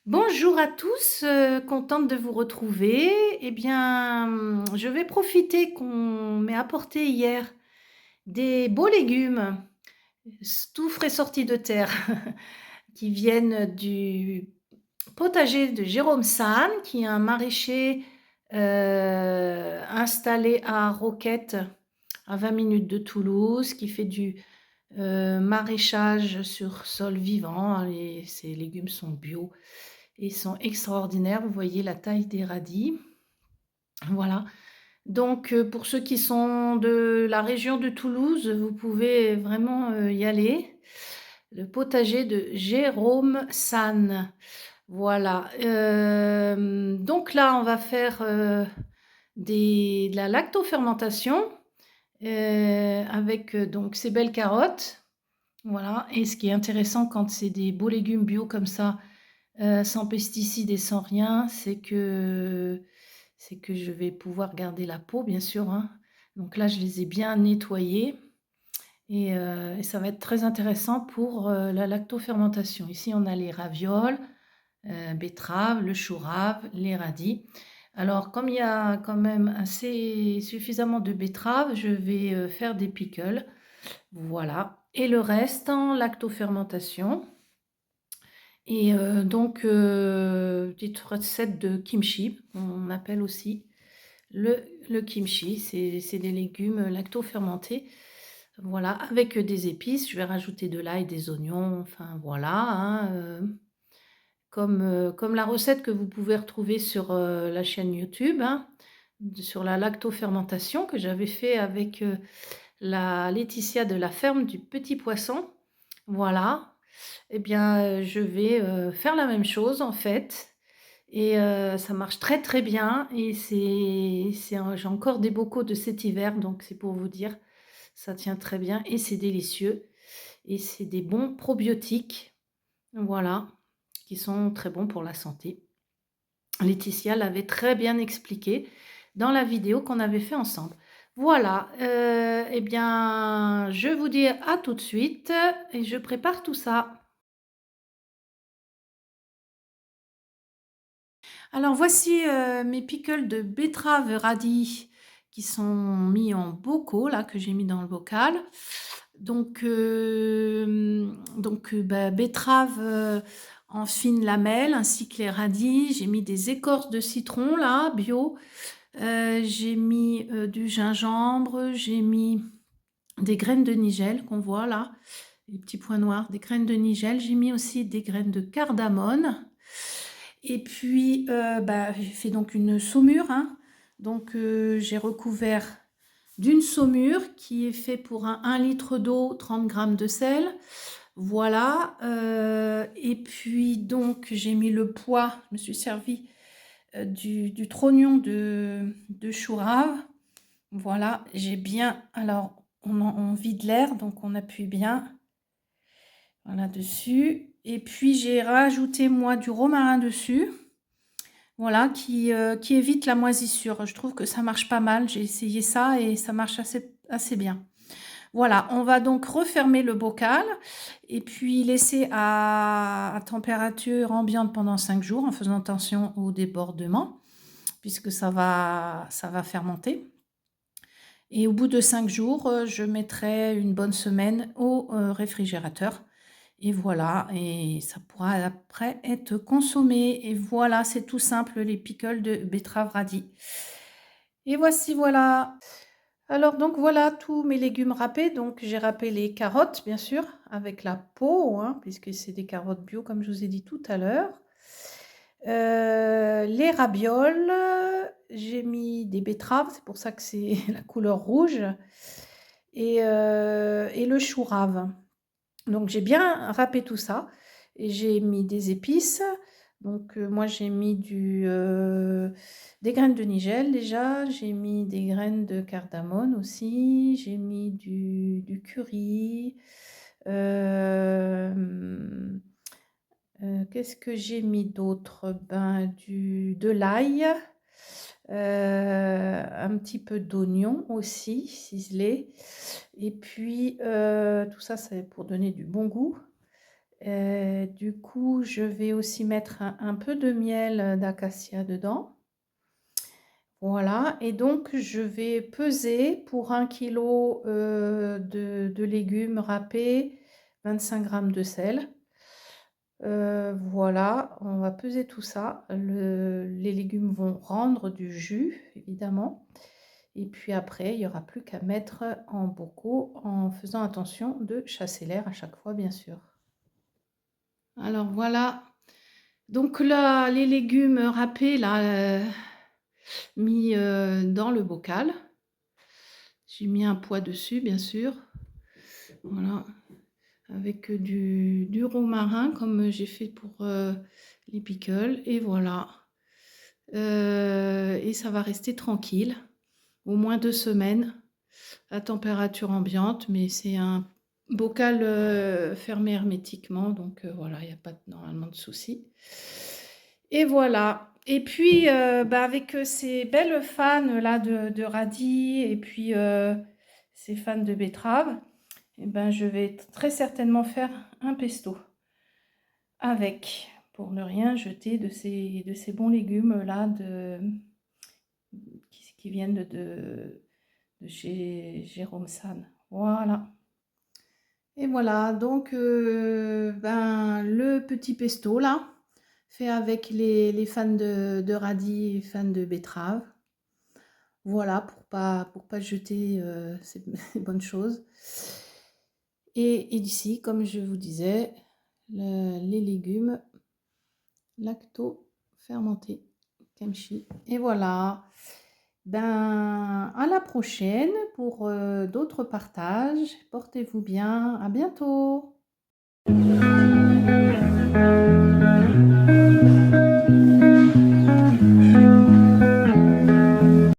Bonjour à tous, contente de vous retrouver. Eh bien, je vais profiter qu'on m'ait apporté hier des beaux légumes, tout frais sortis de terre, qui viennent du potager de Jérôme Sahn, qui est un maraîcher, installé à Roquette, à 20 minutes de Toulouse, qui fait du, maraîchage sur sol vivant et ses légumes sont bio. Ils sont extraordinaires, vous voyez la taille des radis. Voilà, donc pour ceux qui sont de la région de Toulouse, vous pouvez vraiment, y aller. Le potager de Jérôme Sahn. Voilà, donc là, on va faire, des de la lactofermentation, avec, donc ces belles carottes. Voilà, et ce qui est intéressant quand c'est des beaux légumes bio comme ça, sans pesticides et sans rien, c'est que je vais pouvoir garder la peau bien sûr, hein. Donc là, je les ai bien nettoyés et ça va être très intéressant pour, la lactofermentation. Ici, on a les ravioles, betteraves, le chou rave, les radis. Alors comme il y a quand même assez suffisamment de betteraves, je vais, faire des pickles, voilà, et le reste en lactofermentation. Et donc petite recette de kimchi, on appelle aussi le kimchi, c'est des légumes lacto-fermentés, voilà, avec des épices. Je vais rajouter de l'ail, des oignons, enfin voilà, hein, comme la recette que vous pouvez retrouver sur, la chaîne YouTube, hein, sur la lacto-fermentation que j'avais fait avec, la Laetitia de la ferme du Petit Poisson. Voilà, et bien, je vais, faire la même chose en fait et ça marche très, très bien et c'est un j'ai encore des bocaux de cet hiver, donc c'est pour vous dire, ça tient très bien et c'est délicieux et c'est des bons probiotiques, voilà, qui sont très bons pour la santé. Laetitia l'avait très bien expliqué dans la vidéo qu'on avait fait ensemble. Voilà, et bien, je vous dis à tout de suite et je prépare tout ça. Alors voici, mes pickles de betterave radis qui sont mis en bocaux là, que j'ai mis dans le bocal. Donc bah, betterave, en fines lamelles ainsi que les radis. J'ai mis des écorces de citron là, bio. J'ai mis, du gingembre, j'ai mis des graines de nigel qu'on voit là, les petits points noirs, des graines de nigel. J'ai mis aussi des graines de cardamone et puis, bah, j'ai fait donc une saumure, hein. Donc, j'ai recouvert d'une saumure qui est fait pour un 1 litre d'eau, 30 grammes de sel. Voilà, et puis donc j'ai mis le pois, je me suis servi, du trognon de chou rave. Voilà, j'ai bien alors on vide l'air, donc on appuie bien, voilà, dessus et puis j'ai rajouté moi du romarin dessus. Voilà, qui évite la moisissure. Je trouve que ça marche pas mal. J'ai essayé ça et ça marche assez bien. Voilà, on va donc refermer le bocal et puis laisser à température ambiante pendant 5 jours en faisant attention au débordement puisque ça va fermenter et au bout de 5 jours, je mettrai une bonne semaine au, réfrigérateur et voilà et ça pourra après être consommé et voilà, c'est tout simple les pickles de betterave radis et voici, voilà. Alors donc voilà tous mes légumes râpés, donc j'ai râpé les carottes bien sûr avec la peau, hein, puisque c'est des carottes bio comme je vous ai dit tout à l'heure. Les ravioles, j'ai mis des betteraves, c'est pour ça que c'est la couleur rouge et le chou rave. Donc j'ai bien râpé tout ça et j'ai mis des épices. Donc moi j'ai mis des graines de nigel déjà, j'ai mis des graines de cardamone aussi, j'ai mis du curry. Hem, qu'est-ce que j'ai mis d'autre? Ben de l'ail, un petit peu d'oignon aussi ciselé et puis, tout ça c'est pour donner du bon goût. Du coup, je vais aussi mettre un peu de miel d'acacia dedans. Voilà, et donc je vais peser pour 1 kilo de légumes râpés, 25 grammes de sel. Voilà, on va peser tout ça. Les légumes vont rendre du jus, évidemment. Et puis après, il n'y aura plus qu'à mettre en bocaux en faisant attention de chasser l'air à chaque fois, bien sûr. Alors voilà, donc là, les légumes râpés, là, mis dans le bocal. J'ai mis un poids dessus, bien sûr. Voilà, avec du romarin, comme j'ai fait pour les pickles. Et voilà. Et ça va rester tranquille, au moins 2 semaines, à température ambiante. Mais c'est un bocal fermé hermétiquement, donc voilà, il n'y a pas normalement de souci. Et voilà. Et puis, avec ces belles fans là de radis et puis ces fans de betterave, et ben, je vais très certainement faire un pesto avec, pour ne rien jeter de ces bons légumes là qui viennent de chez Jérôme San. Voilà. Et voilà, donc le petit pesto là, fait avec les fans de radis et fans de betterave. Voilà, pour pas jeter ces bonnes choses. Et ici, comme je vous disais, les légumes lacto-fermentés, kimchi. Et voilà. Ben, à la prochaine pour d'autres partages. Portez-vous bien. À bientôt.